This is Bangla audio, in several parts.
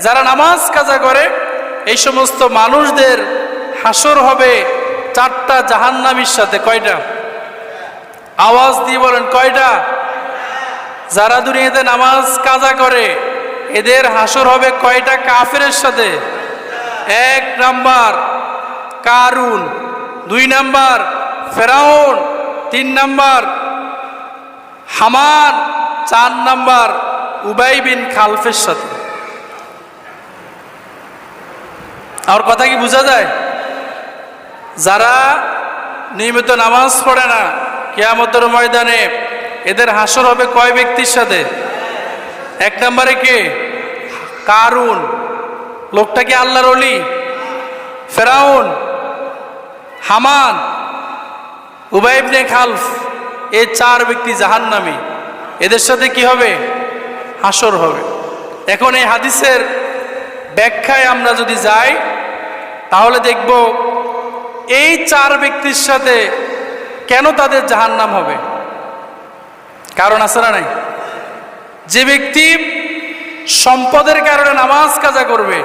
যারা নামাজ কাজা করে এই সমস্ত মানুষদের হাসর হবে চারটা জাহান্নামীর সাথে। কয়টা? আওয়াজ দিয়ে বলেন কয়টা? যারা দুনিয়াতে নামাজ কাজা করে এদের হাসর হবে কয়টা কাফেরের সাথে? 1 নাম্বার কারুন, 2 নাম্বার ফেরাউন, 3 নাম্বার হামান, 4 নাম্বার উবাই বিন খালফের সাথে। আর কথা কি বোঝা যায়? যারা নিয়মিত নামাজ পড়ে না কিয়ামতের ময়দানে এদের হাসর হবে কয় ব্যক্তির সাথে? 1 নম্বরে কে? কারুন, লোকটা কি আল্লাহর ওলি? ফেরাউন, হামান, উবাই ইবনে খালফ, এই 4 ব্যক্তি জাহান্নামী। এদের সাথে কি হবে? হাসর হবে। এখন এই হাদিসের ব্যাখ্যায় আমরা যদি যাই তাহলে দেখব এই 4 ব্যক্তির সাথে কেন তাদের জাহান্নাম হবে। কারণ আছে না নাই? যে ব্যক্তি সম্পদের কারণে নামাজ কাজা করবে,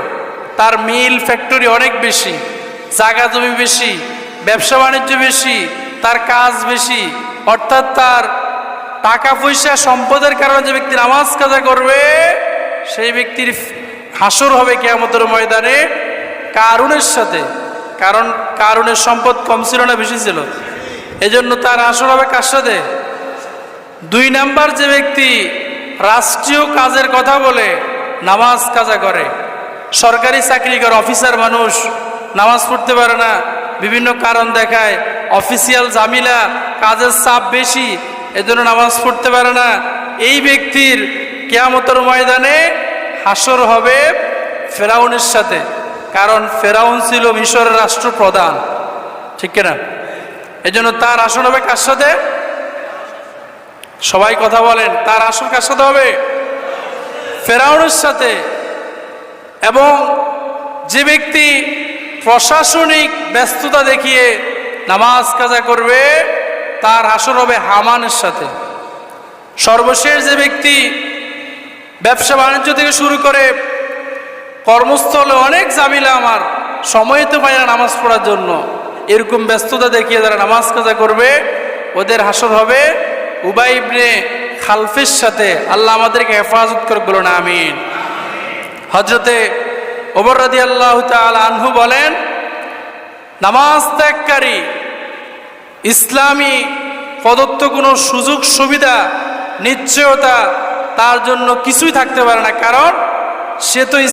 তার মিল ফ্যাক্টরি অনেক বেশি, জায়গা জমি বেশি, ব্যবসা বাণিজ্য বেশি, তার কাজ বেশি, অর্থাৎ তার টাকা পয়সা সম্পদের কারণে যে ব্যক্তি নামাজ কাজা করবে সেই ব্যক্তির হাসর হবে কিয়ামতের ময়দানে কারুনের সাথে। কারণ কারুনের সম্পদ কম ছিল না বেশি ছিল? এজন্য তার হাসর হবে কার সাথে? 2 নাম্বার যে ব্যক্তি রাষ্ট্রীয় কাজের কথা বলে নামাজ কাজা করে, সরকারি চাকরি করে অফিসার মানুষ, নামাজ পড়তে পারে না, বিভিন্ন কারণ দেখায়, অফিসিয়াল ঝামেলা, কাজের চাপ বেশি, এজন্য নামাজ পড়তে পারে না, এই ব্যক্তির কিয়ামতের ময়দানে হাসর হবে ফেরাউনের সাথে। কারণ ফেরাউন ছিল মিশরের রাষ্ট্রপ্রধান, ঠিক কিনা? এজন্য তার আসর হবে কার সাথে? সবাই কথা বলেন, তার আসর কার সাথে হবে? ফেরাউনের সাথে। এবং যে ব্যক্তি প্রশাসনিক ব্যস্ততা দেখিয়ে নামাজ কাজা করবে তার হাসর হবে হামানের সাথে। সর্বশেষ যে ব্যক্তি ব্যবসা বাণিজ্য থেকে শুরু করে কর্মস্থলে অনেক ঝামেলা, আমার সময় তো পায় না নামাজ পড়ার জন্য, এরকম ব্যস্ততা দেখিয়ে যারা নামাজ কাজা করবে ওদের হাসর হবে উবাই ইবনে খালফের সাথে। আল্লাহ আমাদেরকে হেফাজত করে, বলুন আমিন। হযরতে ওমর রাদিয়াল্লাহু তাআলা আনহু বলেন, নামাজ ত্যাগকারী ইসলামী প্রদত্ত কোনো সুযোগ সুবিধা নিশ্চয়তা তার জন্য কিছুই থাকতে পারে না, কারণ সে তো